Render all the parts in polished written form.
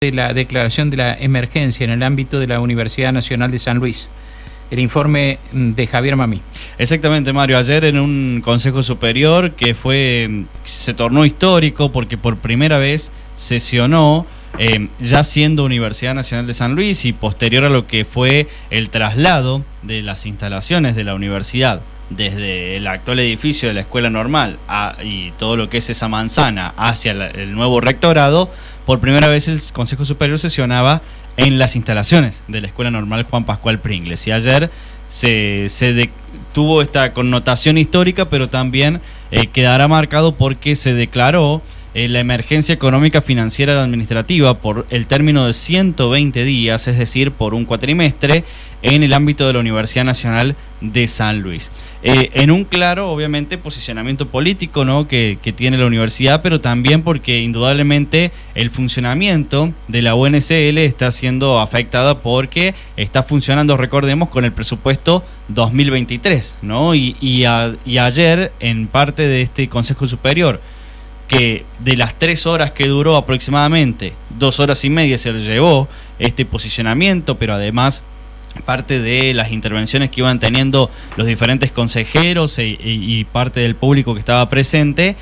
De la declaración de la emergencia en el ámbito de la Universidad Nacional de San Luis. El informe de Javier Mamí. Exactamente, Mario. Ayer en un Consejo Superior que se tornó histórico porque por primera vez sesionó, ya siendo Universidad Nacional de San Luis y posterior a lo que fue el traslado de las instalaciones de la universidad desde el actual edificio de la Escuela Normal y todo lo que es esa manzana hacia el nuevo rectorado. Por primera vez el Consejo Superior sesionaba en las instalaciones de la Escuela Normal Juan Pascual Pringles. Y ayer tuvo esta connotación histórica, pero también quedará marcado porque se declaró la emergencia económica, financiera y administrativa por el término de 120 días, es decir, por un cuatrimestre, en el ámbito de la Universidad Nacional de San Luis. En un claro, obviamente, posicionamiento político, ¿no?, que tiene la universidad, pero también porque indudablemente el funcionamiento de la UNCL está siendo afectada porque está funcionando, recordemos, con el presupuesto 2023, ¿no? Y ayer, en parte de este Consejo Superior, que de las 3 horas que duró aproximadamente, 2 horas y media se llevó este posicionamiento, pero además parte de las intervenciones que iban teniendo los diferentes consejeros y parte del público que estaba presente,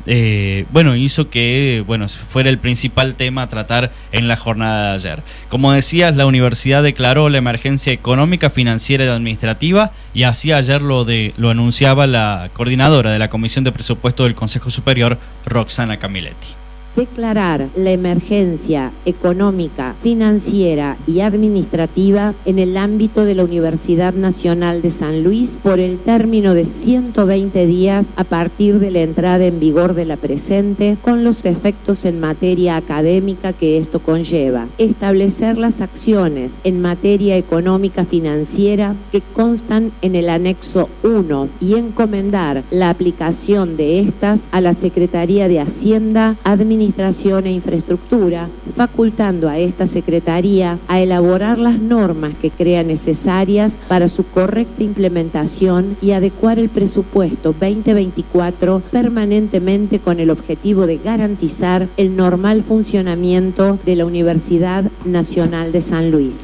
hizo que fuera el principal tema a tratar en la jornada de ayer. Como decías, la universidad declaró la emergencia económica, financiera y administrativa, y así ayer lo anunciaba la coordinadora de la Comisión de Presupuesto del Consejo Superior, Roxana Camilletti. Declarar la emergencia económica, financiera y administrativa en el ámbito de la Universidad Nacional de San Luis por el término de 120 días a partir de la entrada en vigor de la presente, con los efectos en materia académica que esto conlleva. Establecer las acciones en materia económica financiera que constan en el anexo 1 y encomendar la aplicación de estas a la Secretaría de Hacienda, Administración e Infraestructura, facultando a esta Secretaría a elaborar las normas que crea necesarias para su correcta implementación y adecuar el presupuesto 2024 permanentemente con el objetivo de garantizar el normal funcionamiento de la Universidad Nacional de San Luis.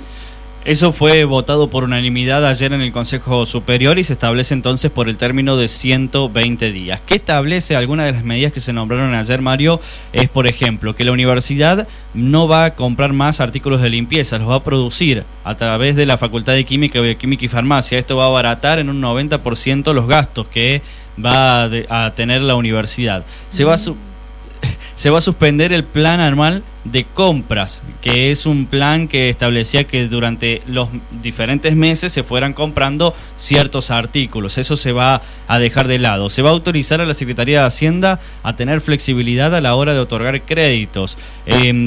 Eso fue votado por unanimidad ayer en el Consejo Superior y se establece entonces por el término de 120 días. ¿Qué establece? Algunas de las medidas que se nombraron ayer, Mario, es, por ejemplo, que la universidad no va a comprar más artículos de limpieza, los va a producir a través de la Facultad de Química, Bioquímica y Farmacia. Esto va a abaratar en un 90% los gastos que va a tener la universidad. Se va a suspender el plan anual de compras, que es un plan que establecía que durante los diferentes meses se fueran comprando ciertos artículos. Eso se va a dejar de lado. Se va a autorizar a la Secretaría de Hacienda a tener flexibilidad a la hora de otorgar créditos.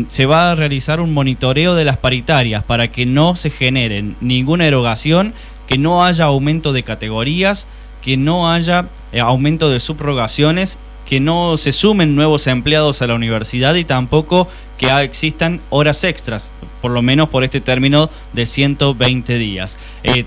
Se va a realizar un monitoreo de las paritarias para que no se generen ninguna erogación, que no haya aumento de categorías, que no haya aumento de subrogaciones, que no se sumen nuevos empleados a la universidad y tampoco que existan horas extras, por lo menos por este término de 120 días.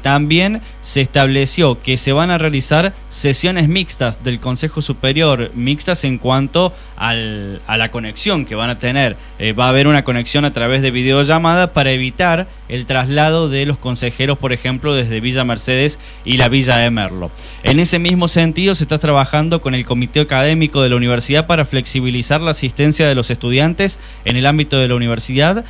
También se estableció que se van a realizar sesiones mixtas del Consejo Superior, mixtas en cuanto a la conexión que van a tener. Va a haber una conexión a través de videollamada para evitar el traslado de los consejeros, por ejemplo, desde Villa Mercedes y la Villa de Merlo. En ese mismo sentido, se está trabajando con el Comité Académico de la Universidad para flexibilizar la asistencia de los estudiantes en el ámbito de la universidad,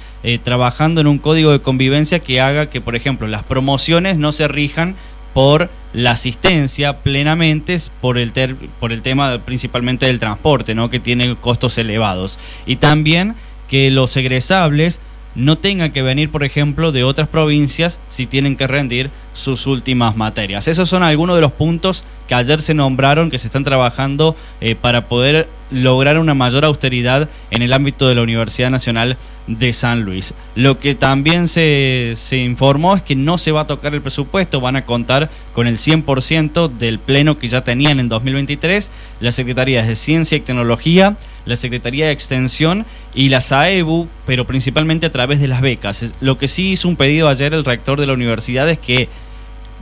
trabajando en un código de convivencia que haga que, por ejemplo, las promociones no se rijan por la asistencia plenamente, por el tema principalmente del transporte, ¿no?, que tiene costos elevados. Y también que los egresables no tengan que venir, por ejemplo, de otras provincias si tienen que rendir sus últimas materias. Esos son algunos de los puntos que ayer se nombraron, que se están trabajando para poder lograr una mayor austeridad en el ámbito de la Universidad Nacional de San Luis. Lo que también se informó es que no se va a tocar el presupuesto, van a contar con el 100% del pleno que ya tenían en 2023, las Secretarías de Ciencia y Tecnología, la Secretaría de Extensión y la SAEBU, pero principalmente a través de las becas. Lo que sí hizo un pedido ayer el rector de la universidad es que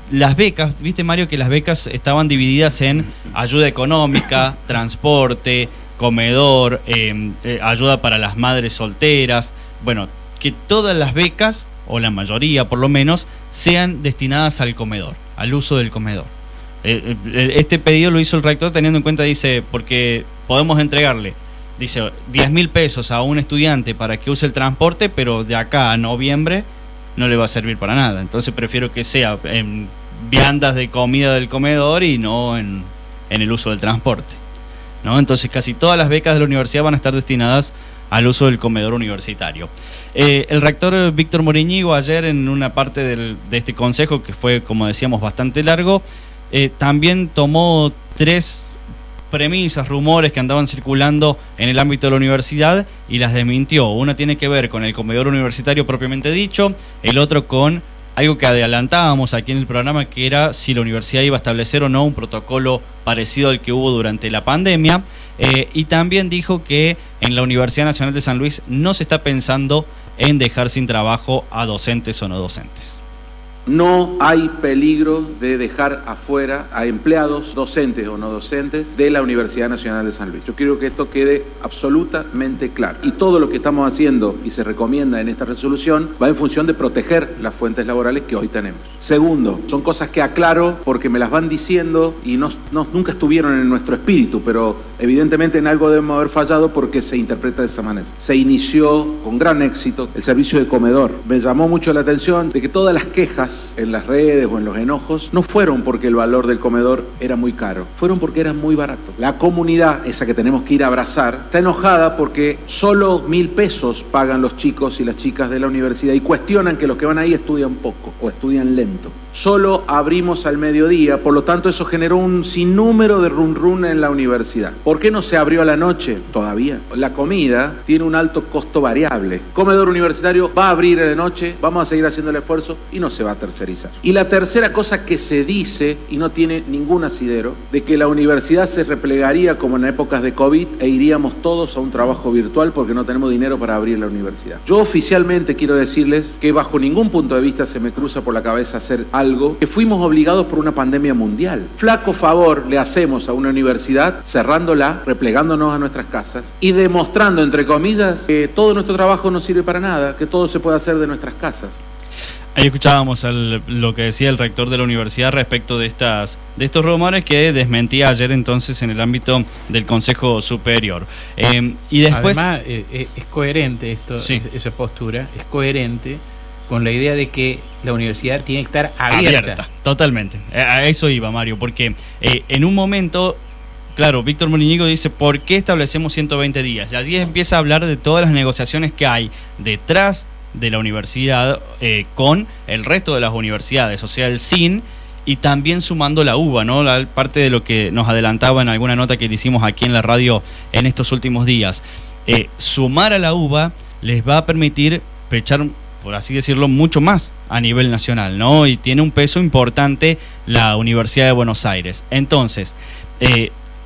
las becas, viste, Mario, que las becas estaban divididas en ayuda económica, transporte, comedor, ayuda para las madres solteras, bueno, que todas las becas, o la mayoría por lo menos, sean destinadas al comedor, al uso del comedor. Este pedido lo hizo el rector teniendo en cuenta, dice, porque podemos entregarle, dice, 10.000 pesos a un estudiante para que use el transporte, pero de acá a noviembre no le va a servir para nada. Entonces prefiero que sea en viandas de comida del comedor y no en el uso del transporte, ¿no? Entonces casi todas las becas de la universidad van a estar destinadas al uso del comedor universitario. El rector Víctor Moríñigo ayer en una parte de este consejo, que fue, como decíamos, bastante largo, también tomó 3 premisas, rumores que andaban circulando en el ámbito de la universidad y las desmintió. Una tiene que ver con el comedor universitario propiamente dicho, el otro con algo que adelantábamos aquí en el programa, que era si la universidad iba a establecer o no un protocolo parecido al que hubo durante la pandemia, y también dijo que en la Universidad Nacional de San Luis no se está pensando en dejar sin trabajo a docentes o no docentes. No hay peligro de dejar afuera a empleados, docentes o no docentes, de la Universidad Nacional de San Luis. Yo quiero que esto quede absolutamente claro. Y todo lo que estamos haciendo y se recomienda en esta resolución va en función de proteger las fuentes laborales que hoy tenemos. Segundo, son cosas que aclaro porque me las van diciendo y nunca estuvieron en nuestro espíritu, pero evidentemente en algo debemos haber fallado porque se interpreta de esa manera. Se inició con gran éxito el servicio de comedor. Me llamó mucho la atención de que todas las quejas en las redes o en los enojos no fueron porque el valor del comedor era muy caro, fueron porque era muy barato. La comunidad, esa que tenemos que ir a abrazar, está enojada porque solo 1.000 pesos pagan los chicos y las chicas de la universidad y cuestionan que los que van ahí estudian poco o estudian lento. Solo abrimos al mediodía, por lo tanto eso generó un sinnúmero de run en la universidad. ¿Por qué no se abrió a la noche? Todavía. La comida tiene un alto costo variable. Comedor universitario va a abrir a la noche, vamos a seguir haciendo el esfuerzo y no se va a tercerizar. Y la tercera cosa que se dice, y no tiene ningún asidero, de que la universidad se replegaría como en épocas de COVID e iríamos todos a un trabajo virtual porque no tenemos dinero para abrir la universidad. Yo oficialmente quiero decirles que bajo ningún punto de vista se me cruza por la cabeza hacer algo que fuimos obligados por una pandemia mundial. Flaco favor le hacemos a una universidad cerrándola, replegándonos a nuestras casas y demostrando, entre comillas, que todo nuestro trabajo no sirve para nada, que todo se puede hacer de nuestras casas. Ahí escuchábamos lo que decía el rector de la universidad respecto de estos rumores que desmentía ayer entonces en el ámbito del Consejo Superior. Y después, además, es coherente esto, sí, esa postura, es coherente con la idea de que la universidad tiene que estar abierta. Totalmente. A eso iba, Mario, porque en un momento, claro, Víctor Moríñigo dice, ¿por qué establecemos 120 días? Y allí empieza a hablar de todas las negociaciones que hay detrás de la universidad con el resto de las universidades, o sea, el CIN, y también sumando la UBA, ¿no? La parte de lo que nos adelantaba en alguna nota que le hicimos aquí en la radio en estos últimos días. Sumar a la UBA les va a permitir echar, por así decirlo, mucho más a nivel nacional, ¿no? Y tiene un peso importante la Universidad de Buenos Aires. Entonces,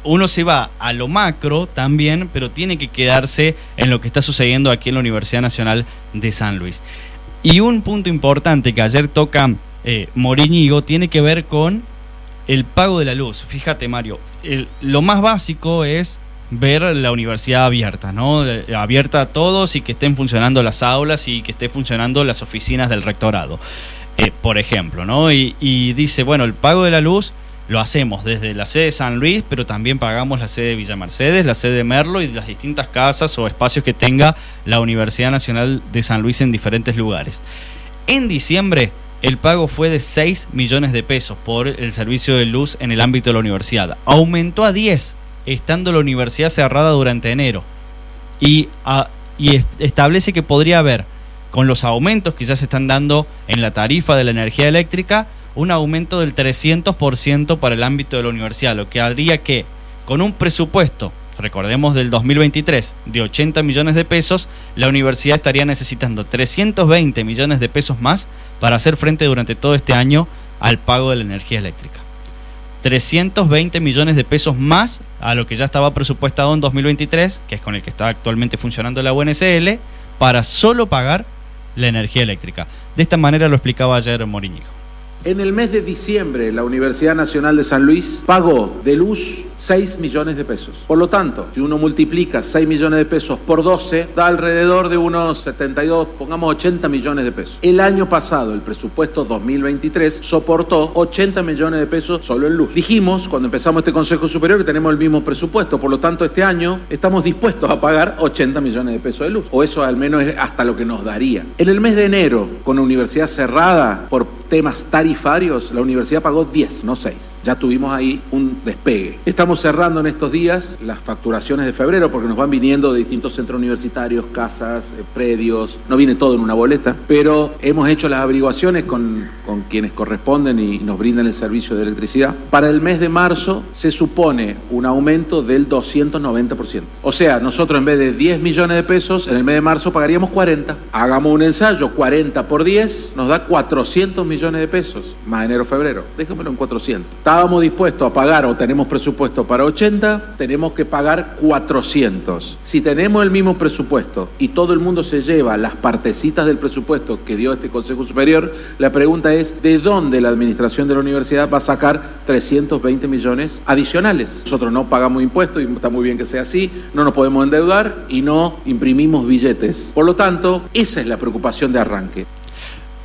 uno se va a lo macro también, pero tiene que quedarse en lo que está sucediendo aquí en la Universidad Nacional de San Luis. Y un punto importante que ayer toca Moríñigo tiene que ver con el pago de la luz. Fíjate, Mario, lo más básico es ver la universidad abierta, ¿no? Abierta a todos y que estén funcionando las aulas y que estén funcionando las oficinas del rectorado, por ejemplo, ¿no? Y dice, bueno, el pago de la luz lo hacemos desde la sede de San Luis, pero también pagamos la sede de Villa Mercedes, la sede de Merlo y las distintas casas o espacios que tenga la Universidad Nacional de San Luis en diferentes lugares. En diciembre, el pago fue de 6 millones de pesos por el servicio de luz en el ámbito de la universidad. Aumentó a 10, estando la universidad cerrada durante enero. Y establece que podría haber, con los aumentos que ya se están dando en la tarifa de la energía eléctrica, un aumento del 300% para el ámbito de la universidad, lo que haría que, con un presupuesto, recordemos del 2023, de 80 millones de pesos, la universidad estaría necesitando 320 millones de pesos más para hacer frente durante todo este año al pago de la energía eléctrica. 320 millones de pesos más a lo que ya estaba presupuestado en 2023, que es con el que está actualmente funcionando la UNSL, para solo pagar la energía eléctrica. De esta manera lo explicaba ayer Moríñigo. En el mes de diciembre, la Universidad Nacional de San Luis pagó de luz 6 millones de pesos. Por lo tanto, si uno multiplica 6 millones de pesos por 12, da alrededor de unos 72, pongamos 80 millones de pesos. El año pasado, el presupuesto 2023 soportó 80 millones de pesos solo en luz. Dijimos, cuando empezamos este Consejo Superior, que tenemos el mismo presupuesto. Por lo tanto, este año estamos dispuestos a pagar 80 millones de pesos de luz. O eso al menos es hasta lo que nos daría. En el mes de enero, con la universidad cerrada por temas tarifarios, la universidad pagó 10, no 6. Ya tuvimos ahí un despegue. Estamos cerrando en estos días las facturaciones de febrero porque nos van viniendo de distintos centros universitarios, casas, predios, no viene todo en una boleta, pero hemos hecho las averiguaciones con quienes corresponden y nos brindan el servicio de electricidad. Para el mes de marzo se supone un aumento del 290%. O sea, nosotros en vez de 10 millones de pesos, en el mes de marzo pagaríamos 40. Hagamos un ensayo, 40 por 10 nos da 400 millones de pesos, más enero-febrero. Déjamelo en 400. Estábamos dispuestos a pagar o tenemos presupuesto para 80, tenemos que pagar 400. Si tenemos el mismo presupuesto y todo el mundo se lleva las partecitas del presupuesto que dio este Consejo Superior, la pregunta es, ¿de dónde la administración de la universidad va a sacar 320 millones adicionales? Nosotros no pagamos impuestos y está muy bien que sea así, no nos podemos endeudar y no imprimimos billetes. Por lo tanto, esa es la preocupación de arranque.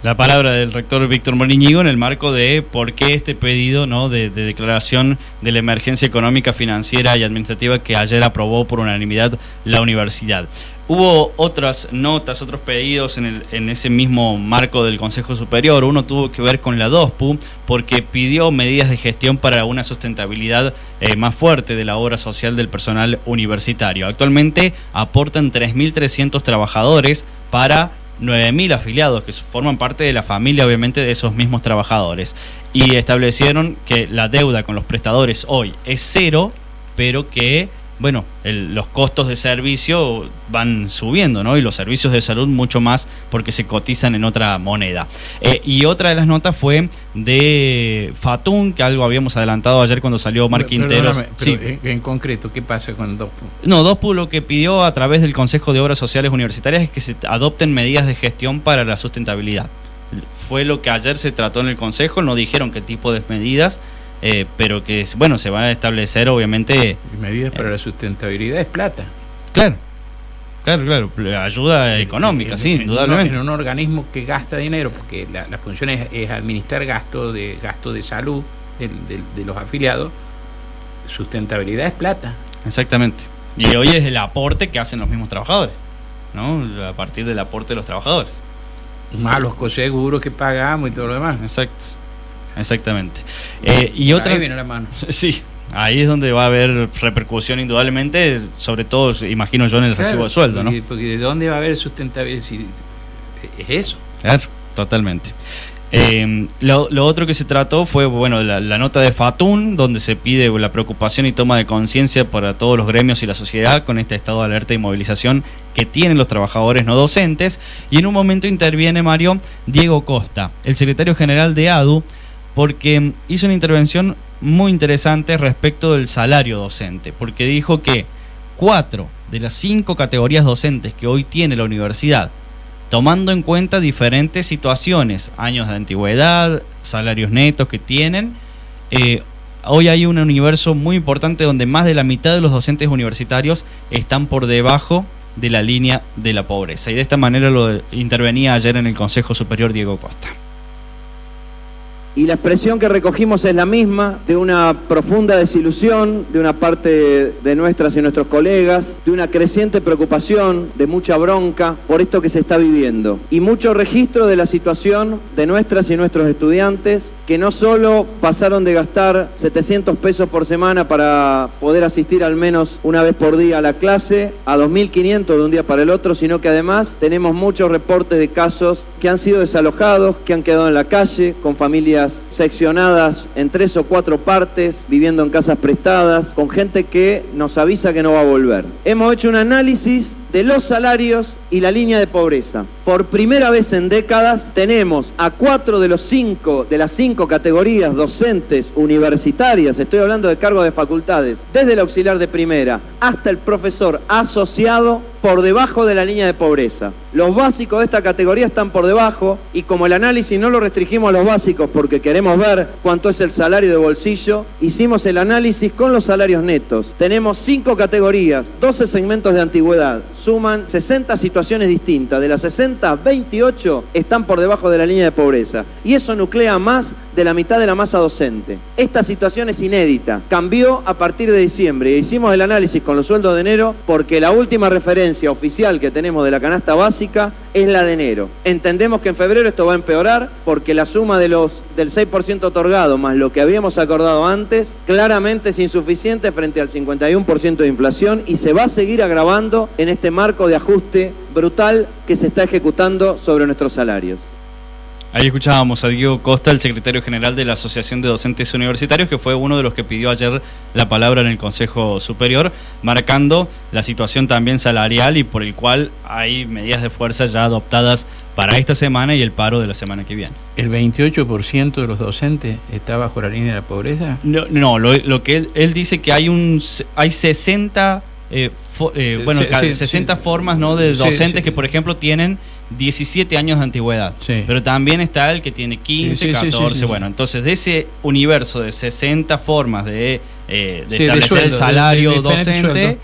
La palabra del rector Víctor Morínigo en el marco de por qué este pedido, ¿no?, de declaración de la emergencia económica, financiera y administrativa que ayer aprobó por unanimidad la universidad. Hubo otras notas, otros pedidos en ese mismo marco del Consejo Superior. Uno tuvo que ver con la DOSPU porque pidió medidas de gestión para una sustentabilidad más fuerte de la obra social del personal universitario. Actualmente aportan 3.300 trabajadores para 9.000 afiliados que forman parte de la familia, obviamente, de esos mismos trabajadores. Y establecieron que la deuda con los prestadores hoy es 0, pero que, bueno, los costos de servicio van subiendo, ¿no? Y los servicios de salud mucho más porque se cotizan en otra moneda. Y otra de las notas fue de Fatún, que algo habíamos adelantado ayer cuando salió Omar Quinteros. Sí. En concreto, ¿qué pasa con DOSPU? No, DOSPU lo que pidió a través del Consejo de Obras Sociales Universitarias es que se adopten medidas de gestión para la sustentabilidad. Fue lo que ayer se trató en el Consejo, no dijeron qué tipo de medidas, pero que, bueno, se van a establecer, obviamente... Medidas para la sustentabilidad es plata. Claro, ayuda económica, sí, indudablemente. En un organismo que gasta dinero, porque la función es administrar gasto de salud de los afiliados, sustentabilidad es plata. Exactamente. Y hoy es el aporte que hacen los mismos trabajadores, ¿no? A partir del aporte de los trabajadores. Más los coseguros que pagamos y todo lo demás. Exactamente. Y por otra... ahí viene la mano. Sí, ahí es donde va a haber repercusión indudablemente, sobre todo, imagino yo, en el recibo de sueldo, ¿no? Porque ¿de dónde va a haber sustentabilidad? Es eso. Claro, totalmente. Lo otro que se trató fue, bueno, la nota de Fatún, donde se pide la preocupación y toma de conciencia para todos los gremios y la sociedad con este estado de alerta y movilización que tienen los trabajadores no docentes. Y en un momento interviene, Mario, Diego Costa, el secretario general de ADU, porque hizo una intervención muy interesante respecto del salario docente, porque dijo que 4 de las 5 categorías docentes que hoy tiene la universidad, tomando en cuenta diferentes situaciones, años de antigüedad, salarios netos que tienen, hoy hay un universo muy importante donde más de la mitad de los docentes universitarios están por debajo de la línea de la pobreza. Y de esta manera lo intervenía ayer en el Consejo Superior Diego Costa. Y la expresión que recogimos es la misma, de una profunda desilusión de una parte de nuestras y nuestros colegas, de una creciente preocupación, de mucha bronca por esto que se está viviendo. Y mucho registro de la situación de nuestras y nuestros estudiantes, que no solo pasaron de gastar 700 pesos por semana para poder asistir al menos una vez por día a la clase, a 2.500 de un día para el otro, sino que además tenemos muchos reportes de casos que han sido desalojados, que han quedado en la calle, con familias seccionadas en 3 o 4 partes, viviendo en casas prestadas, con gente que nos avisa que no va a volver. Hemos hecho un análisis de los salarios y la línea de pobreza. Por primera vez en décadas tenemos a 4 de las 5 categorías docentes universitarias, estoy hablando de cargos de facultades, desde el auxiliar de primera hasta el profesor asociado por debajo de la línea de pobreza. Los básicos de esta categoría están por debajo y como el análisis no lo restringimos a los básicos porque queremos ver cuánto es el salario de bolsillo, hicimos el análisis con los salarios netos. Tenemos 5 categorías, 12 segmentos de antigüedad, suman 60 situaciones distintas. De las 60, 28 están por debajo de la línea de pobreza y eso nuclea más de la mitad de la masa docente. Esta situación es inédita, cambió a partir de diciembre y hicimos el análisis con los sueldos de enero porque la última referencia oficial que tenemos de la canasta básica es la de enero. Entendemos que en febrero esto va a empeorar porque la suma del 6% otorgado más lo que habíamos acordado antes claramente es insuficiente frente al 51% de inflación y se va a seguir agravando en este marco de ajuste brutal que se está ejecutando sobre nuestros salarios. Ahí escuchábamos a Diego Costa, el secretario general de la Asociación de Docentes Universitarios, que fue uno de los que pidió ayer la palabra en el Consejo Superior, marcando la situación también salarial y por el cual hay medidas de fuerza ya adoptadas para esta semana y el paro de la semana que viene. ¿El 28% de los docentes está bajo la línea de la pobreza? No, lo que él dice que hay 60... 60 formas, ¿no?, de docentes que, por ejemplo, tienen 17 años de antigüedad, pero también está el que tiene 15, 14, bueno, entonces de ese universo de 60 formas de establecer sueldo, el salario docente,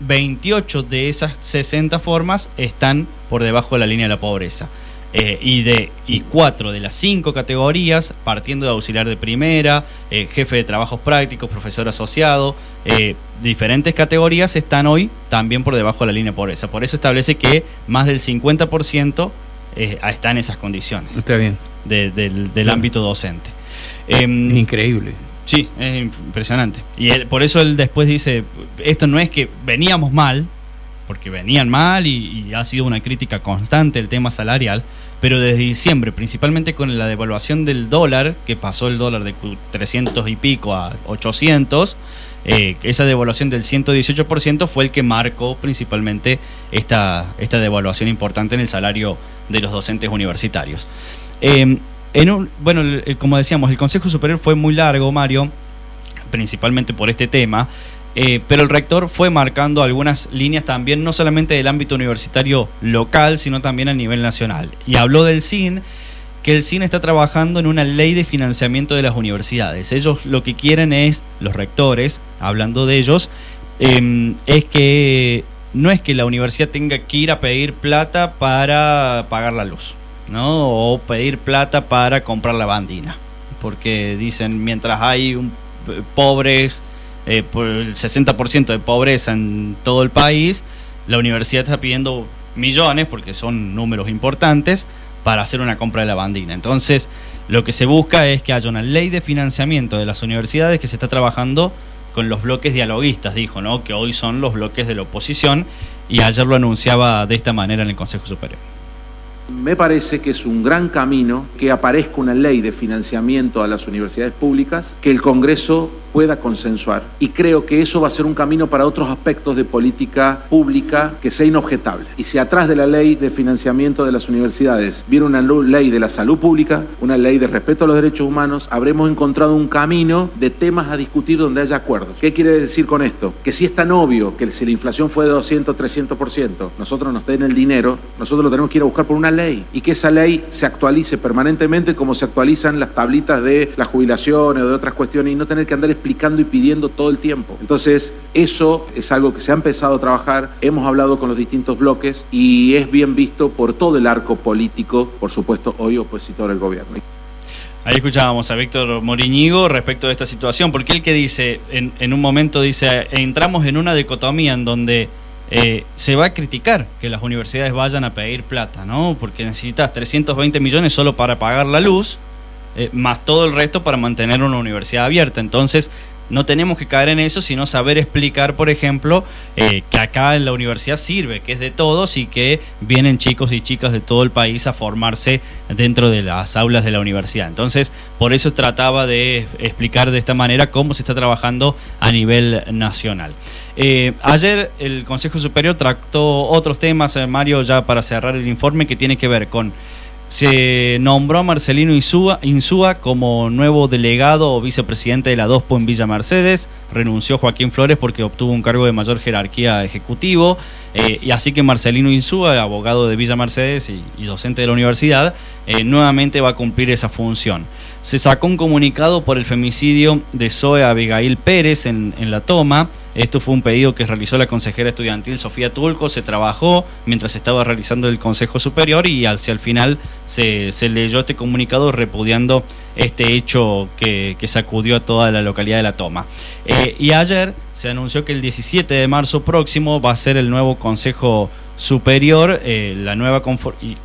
28 de esas 60 formas están por debajo de la línea de la pobreza. Y 4 de las 5 categorías, partiendo de auxiliar de primera, jefe de trabajos prácticos, profesor asociado, diferentes categorías están hoy también por debajo de la línea de pobreza. Por eso establece que más del 50% está en esas condiciones. Está bien. Del ámbito docente. Increíble. Sí, es impresionante. Y por eso él después dice, esto no es que veníamos mal, porque venían mal y ha sido una crítica constante el tema salarial, pero desde diciembre, principalmente con la devaluación del dólar, que pasó el dólar de 300 y pico a 800, esa devaluación del 118% fue el que marcó principalmente esta devaluación importante en el salario de los docentes universitarios. Como decíamos, el Consejo Superior fue muy largo, Mario, principalmente por este tema. Pero el rector fue marcando algunas líneas también, no solamente del ámbito universitario local, sino también a nivel nacional. Y habló del CIN, que el CIN está trabajando en una ley de financiamiento de las universidades. Ellos lo que quieren es, los rectores, hablando de ellos, es que no es que la universidad tenga que ir a pedir plata para pagar la luz, ¿no? O pedir plata para comprar la bandina. Porque dicen, mientras hay pobres... por el 60% de pobreza en todo el país, la universidad está pidiendo millones, porque son números importantes, para hacer una compra de la bandina. Entonces, lo que se busca es que haya una ley de financiamiento de las universidades que se está trabajando con los bloques dialoguistas, dijo, ¿no?, que hoy son los bloques de la oposición, y ayer lo anunciaba de esta manera en el Consejo Superior. Me parece que es un gran camino que aparezca una ley de financiamiento a las universidades públicas, que el Congreso pueda consensuar, y creo que eso va a ser un camino para otros aspectos de política pública que sea inobjetable. Y si atrás de la ley de financiamiento de las universidades viene una ley de la salud pública, una ley de respeto a los derechos humanos, habremos encontrado un camino de temas a discutir donde haya acuerdos. ¿Qué quiere decir con esto? Que si es tan obvio que si la inflación fue de 200, 300%, nosotros nos den el dinero, nosotros lo tenemos que ir a buscar por una ley, y que esa ley se actualice permanentemente como se actualizan las tablitas de las jubilaciones o de otras cuestiones, y no tener que andar explicando y pidiendo todo el tiempo. Entonces, eso es algo que se ha empezado a trabajar, hemos hablado con los distintos bloques y es bien visto por todo el arco político, por supuesto, hoy opositor al gobierno. Ahí escuchábamos a Víctor Moríñigo respecto de esta situación, porque él que dice, en un momento dice, entramos en una dicotomía en donde se va a criticar que las universidades vayan a pedir plata, ¿no? Porque necesitas 320 millones solo para pagar la luz, más todo el resto para mantener una universidad abierta. Entonces no tenemos que caer en eso, sino saber explicar, por ejemplo, que acá en la universidad sirve, que es de todos y que vienen chicos y chicas de todo el país a formarse dentro de las aulas de la universidad. Entonces, por eso trataba de explicar de esta manera cómo se está trabajando a nivel nacional. Ayer el Consejo Superior trató otros temas, Mario, ya para cerrar el informe, que tiene que ver con Se nombró a Marcelino Insúa como nuevo delegado o vicepresidente de la DOSPO en Villa Mercedes. Renunció Joaquín Flores porque obtuvo un cargo de mayor jerarquía ejecutivo. Y así que Marcelino Insúa, abogado de Villa Mercedes y docente de la universidad, nuevamente va a cumplir esa función. Se sacó un comunicado por el femicidio de Zoe Abigail Pérez en La Toma. Esto fue un pedido que realizó la consejera estudiantil Sofía Tulco. Se trabajó mientras estaba realizando el Consejo Superior y hacia el final se leyó este comunicado repudiando este hecho que sacudió a toda la localidad de La Toma. Y ayer se anunció que el 17 de marzo próximo va a ser el nuevo Consejo Superior,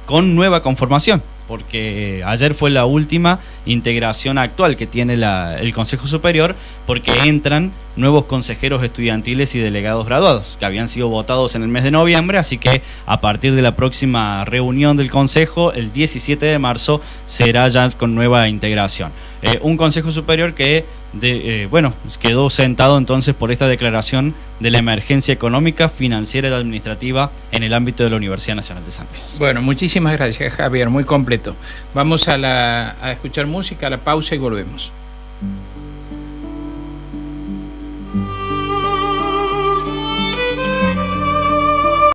con nueva conformación, porque ayer fue la última integración actual que tiene el Consejo Superior, porque entran nuevos consejeros estudiantiles y delegados graduados, que habían sido votados en el mes de noviembre, así que a partir de la próxima reunión del Consejo, el 17 de marzo, será ya con nueva integración. Un Consejo Superior que quedó sentado entonces por esta declaración de la emergencia económica, financiera y administrativa en el ámbito de la Universidad Nacional de San Luis. Bueno, muchísimas gracias, Javier, muy completo. Vamos a escuchar música, a la pausa y volvemos.